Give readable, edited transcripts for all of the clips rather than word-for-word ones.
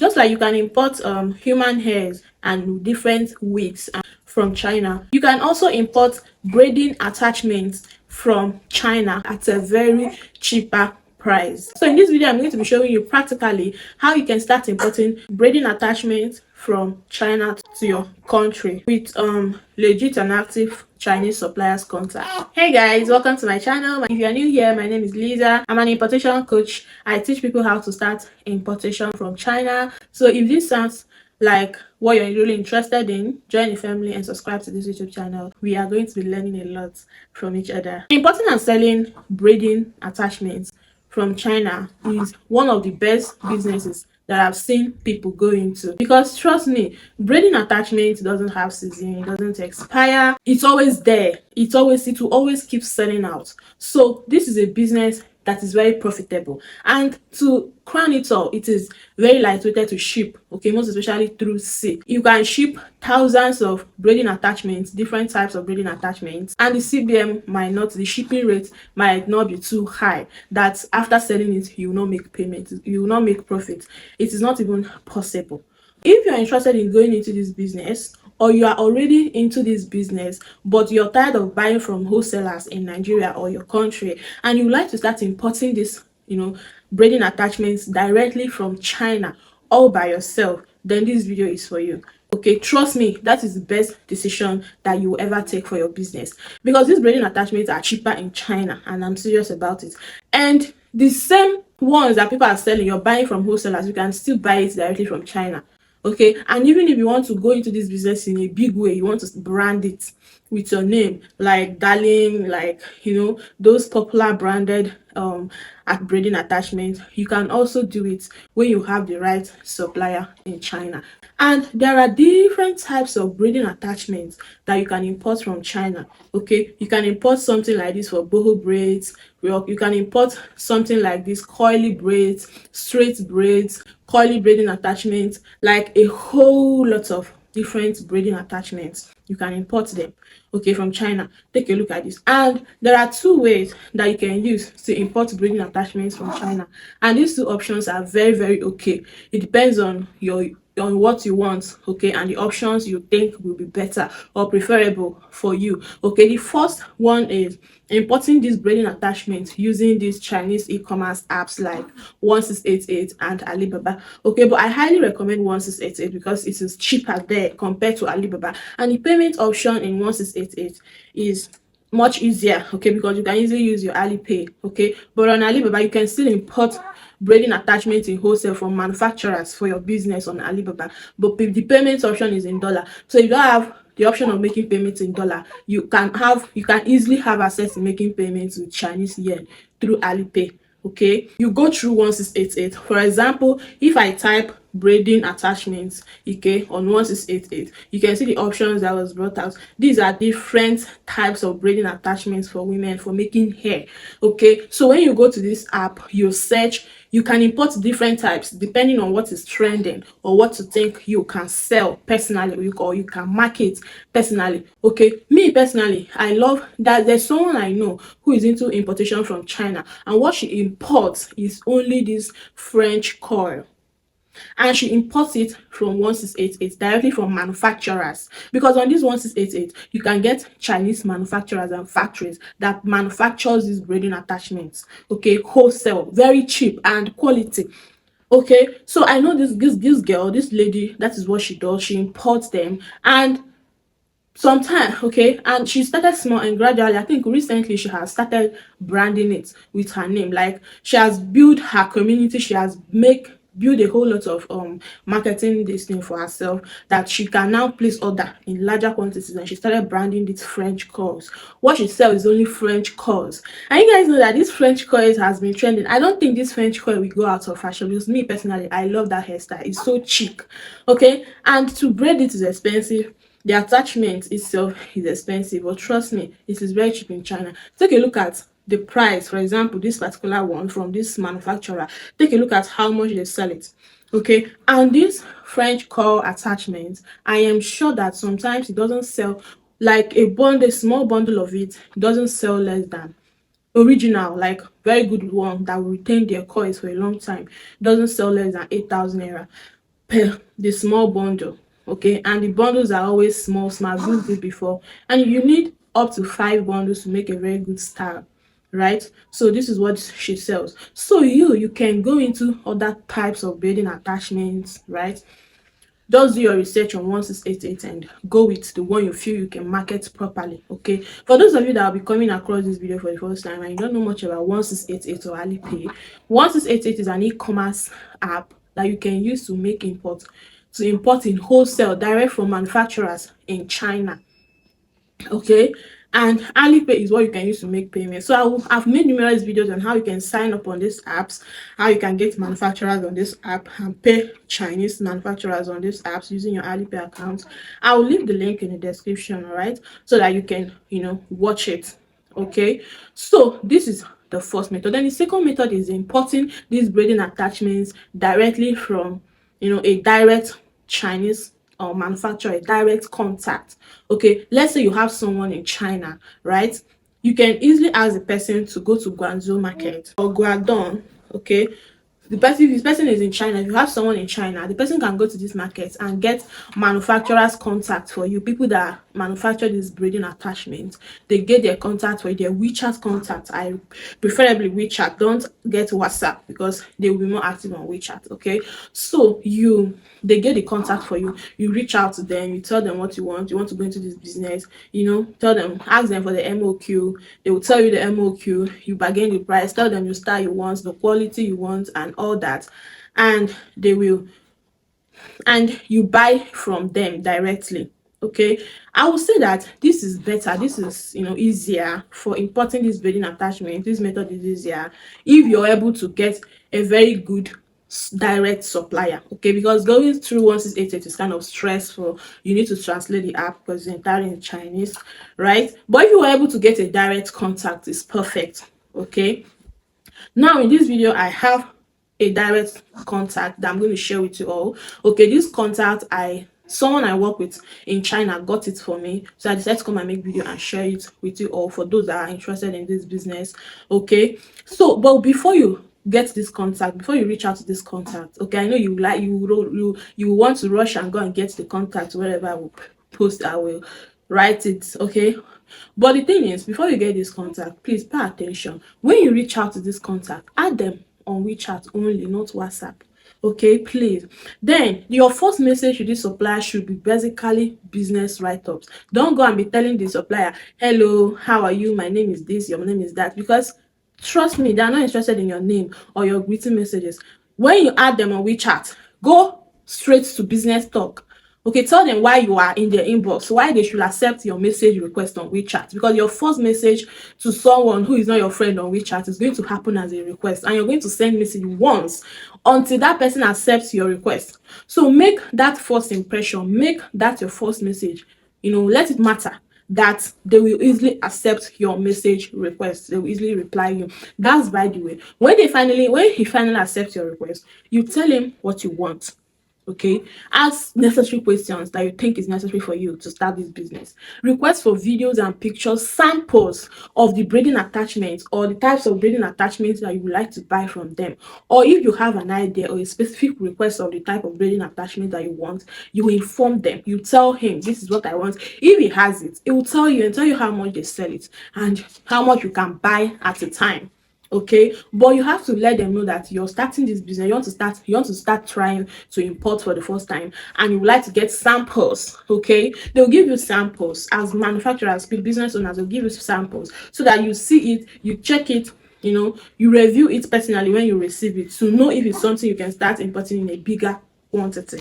Just like you can import human hairs and different wigs from China, you can also import braiding attachments from China at a very cheaper price. So in this video, I'm going to be showing you practically how you can start importing braiding attachments from China to your country with legit and active Chinese suppliers contact. Hey guys, welcome to my channel. If you are new here, my name is Lisa. I'm an importation coach. I teach people how to start importation from China. So if this sounds like what you're really interested in, join the family and subscribe to this YouTube channel. We are going to be learning a lot from each other. Importing and selling braiding attachments from China is one of the best businesses that I've seen people go into, because trust me, braiding attachment doesn't have season, it doesn't expire, it's always there, it will always keep selling out. So this is a business that is very profitable, and to crown it all, it is very lightweight to ship, okay, most especially through sea. You can ship thousands of braiding attachments, different types of braiding attachments, and the shipping rate might not be too high that after selling it you will not make payment, you will not make profit. It is not even possible. If you're interested in going into this business, or you are already into this business but you're tired of buying from wholesalers in Nigeria or your country, and you like to start importing this, braiding attachments directly from China all by yourself, then this video is for you. Okay, trust me, that is the best decision that you will ever take for your business, because these braiding attachments are cheaper in China, and I'm serious about it. And the same ones that people are selling, you're buying from wholesalers, you can still buy it directly from China. Okay, and even if you want to go into this business in a big way, you want to brand it with your name, like Darling, like those popular branded braiding attachments, you can also do it when you have the right supplier in China. And there are different types of braiding attachments that you can import from China. Okay, you can import something like this for boho braids, you can import something like this, coily braids, straight braids, coily braiding attachments, like a whole lot of different braiding attachments. You can import them, okay, from China. Take a look at this. And there are two ways that you can use to import braiding attachments from China, and these two options are very okay. It depends on what you want, okay, and the options you think will be better or preferable for you. Okay, the first one is importing these braiding attachments using these Chinese e-commerce apps like 1688 and Alibaba. Okay, but I highly recommend 1688 because it is cheaper there compared to Alibaba, and the payment option in 1688 is much easier, okay, because you can easily use your Alipay. Okay, but on Alibaba you can still import braiding attachments in wholesale from manufacturers for your business on Alibaba, but the payment option is in dollar. So if you don't have the option of making payments in dollar, you can easily have access to making payments with Chinese yen through Alipay. Okay, you go through 1688. For example, if I type braiding attachments, okay, on 1688, you can see the options that was brought out. These are different types of braiding attachments for women for making hair. Okay, so when you go to this app, you search, you can import different types depending on what is trending or what you think you can sell personally, or you can market personally. Okay, me personally, I love that there's someone I know who is into importation from China, and what she imports is only this French coil, and she imports it from 1688 directly from manufacturers, because on this 1688 you can get Chinese manufacturers and factories that manufactures these braiding attachments, okay, wholesale, very cheap and quality. Okay, so I know this girl, this lady, that is what she does. She imports them, and sometimes, okay, and she started small, and gradually, I think recently, she has started branding it with her name. Like, she has built her community, she has build a whole lot of marketing this thing for herself, that she can now place order in larger quantities, and she started branding these French coils. What she sells is only French coils, and you guys know that this French coils has been trending. I don't think this French coil will go out of fashion, because me personally, I love that hairstyle. It's so chic. Okay, and to braid it is expensive. The attachment itself is expensive, but trust me, it is very cheap in China. Take a look at the price. For example, this particular one from this manufacturer, take a look at how much they sell it. Okay, and this French coil attachment, I am sure that sometimes it doesn't sell, like a small bundle of it doesn't sell less than original, like very good one that will retain their coils for a long time, doesn't sell less than 8,000 naira. per the small bundle. Okay, and the bundles are always small. I've used it before, and you need up to 5 bundles to make a very good style, right? So this is what she sells. So you can go into other types of braiding attachments, right? Just do your research on 1688 and go with the one you feel you can market properly. Okay, for those of you that will be coming across this video for the first time and you don't know much about 1688 or Alipay, 1688 is an e-commerce app that you can use to make import in wholesale direct from manufacturers in China. Okay, and Alipay is what you can use to make payments. So I've made numerous videos on how you can sign up on these apps, how you can get manufacturers on this app and pay Chinese manufacturers on these apps using your Alipay account. I will leave the link in the description, all right, so that you can watch it. Okay, so this is the first method. Then the second method is importing these braiding attachments directly from a direct Chinese or manufacturer, a direct contact. Okay, let's say you have someone in China, right? You can easily ask the person to go to Guangzhou market or Guangdong. Okay, if this person is in China, if you have someone in China, the person can go to this market and get manufacturers contact for you. People that manufacture these braiding attachments, they get their contact for you, their WeChat contact. I preferably WeChat. Don't get WhatsApp because they will be more active on WeChat. Okay, so they get the contact for you. You reach out to them, you tell them what you want to go into this business, tell them, ask them for the MOQ. They will tell you the MOQ, you bargain the price, tell them the style you want, the quality you want, and all that, and you buy from them directly. Okay, I would say that this is better. This is easier for importing this braiding attachment. This method is easier if you're able to get a very good direct supplier. Okay, because going through 1688 is kind of stressful. You need to translate the app because it's entirely in Chinese, right? But if you are able to get a direct contact, it's perfect. Okay, now in this video I have a direct contact that I'm going to share with you all. Okay, this contact, someone I work with in China got it for me, so I decided to come and make video and share it with you all for those that are interested in this business. Okay, so but before you get this contact, before you reach out to this contact, okay, I know you want to rush and go and get the contact. Wherever I will post, I will write it. Okay, but the thing is, before you get this contact, please pay attention. When you reach out to this contact, add them on WeChat only, not WhatsApp. Okay, please. Then your first message to this supplier should be basically business write-ups. Don't go and be telling the supplier, hello, how are you, my name is this, your name is that, because trust me, they are not interested in your name or your greeting messages. When you add them on WeChat, go straight to business talk. Okay, tell them why you are in their inbox, why they should accept your message request on WeChat, because your first message to someone who is not your friend on WeChat is going to happen as a request, and you're going to send message once until that person accepts your request. So make that first impression, make that your first message, let it matter that they will easily accept your message request. They will easily reply you. That's by the way. When he finally accepts your request, you tell him what you want. Okay, ask necessary questions that you think is necessary for you to start this business. Request for videos and pictures, samples of the braiding attachments or the types of braiding attachments that you would like to buy from them. Or if you have an idea or a specific request of the type of braiding attachment that you want, you inform them. You tell him, this is what I want. If he has it, it will tell you and tell you how much they sell it and how much you can buy at a time. Okay, but you have to let them know that you're starting this business. You want to start trying to import for the first time, and you would like to get samples. Okay, they'll give you samples as manufacturers, business owners will give you samples so that you see it, you check it, you review it personally when you receive it to know if it's something you can start importing in a bigger quantity.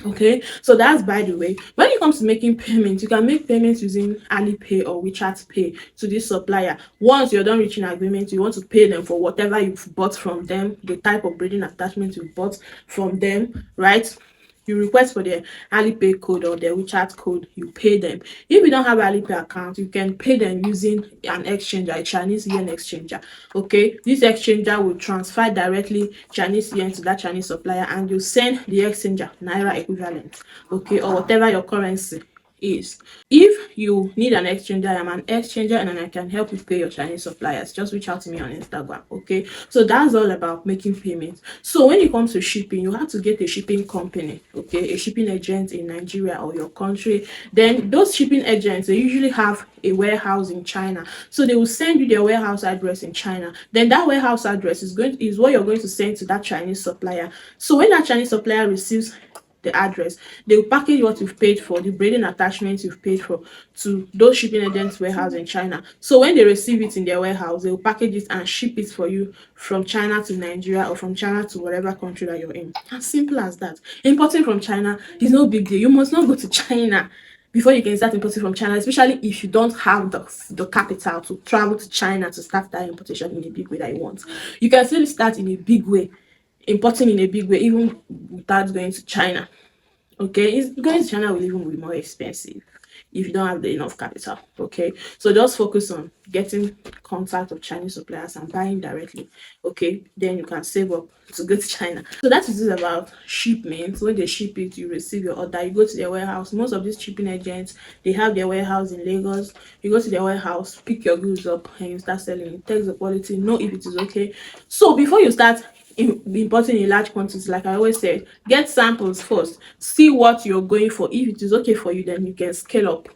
Okay, so that's by the way. When it comes to making payments, you can make payments using Alipay or WeChat Pay to this supplier. Once you're done reaching agreement, you want to pay them for whatever you've bought from them, the type of braiding attachment you bought from them, right? You request for their Alipay code or their WeChat code, you pay them. If you don't have Alipay account, you can pay them using an exchanger, a Chinese yen exchanger. Okay, this exchanger will transfer directly Chinese yen to that Chinese supplier, and you send the exchanger naira equivalent, okay, or whatever your currency is, if you need an exchanger, I am an exchanger and I can help you pay your Chinese suppliers. Just reach out to me on Instagram. Okay, so that's all about making payments. So when it comes to shipping, you have to get a shipping company, okay, a shipping agent in Nigeria or your country. Then those shipping agents, they usually have a warehouse in China, so they will send you their warehouse address in China. Then that warehouse address is what you're going to send to that Chinese supplier. So when that Chinese supplier receives the address, they will package what you've paid for, the braiding attachments you've paid for, to those shipping agents warehouse in China. So when they receive it in their warehouse, they will package it and ship it for you from China to Nigeria or from China to whatever country that you're in. As simple as that. Importing from China is no big deal. You must not go to China before you can start importing from China, especially if you don't have the capital to travel to China to start that importation in a big way that you want. You can still start in a big way, importing in a big way, even without going to China. Okay, it's going to China will even be more expensive if you don't have the enough capital. Okay, so just focus on getting contact of Chinese suppliers and buying directly. Okay, then you can save up to go to China. So that is it about shipment. When they ship it, you receive your order, you go to their warehouse. Most of these shipping agents, they have their warehouse in Lagos. You go to their warehouse, pick your goods up, and you start selling it. Test the quality, know if it is okay. So before you start importing in large quantities, like I always said, get samples first, see what you're going for. If it is okay for you, then you can scale up.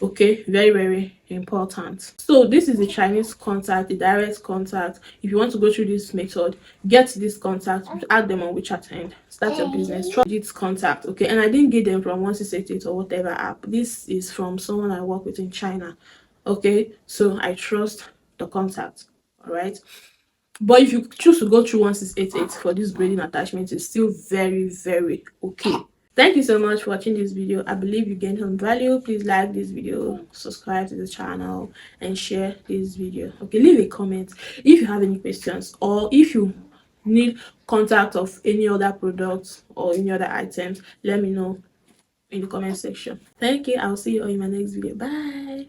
Okay, very, very important. So this is the Chinese contact, the direct contact. If you want to go through this method, get this contact, add them on WeChat and start your business. Try this contact. Okay, and I didn't get them from 1688 or whatever app. This is from someone I work with in China. Okay, so I trust the contact. All right, but if you choose to go through 1688 for this braiding attachment, it's still very, very okay. Thank you so much for watching this video. I believe you gained some value. Please like this video, subscribe to the channel, and share this video. Okay, leave a comment if you have any questions, or if you need contact of any other products or any other items. Let me know in the comment section. Thank you. I'll see you all in my next video. Bye.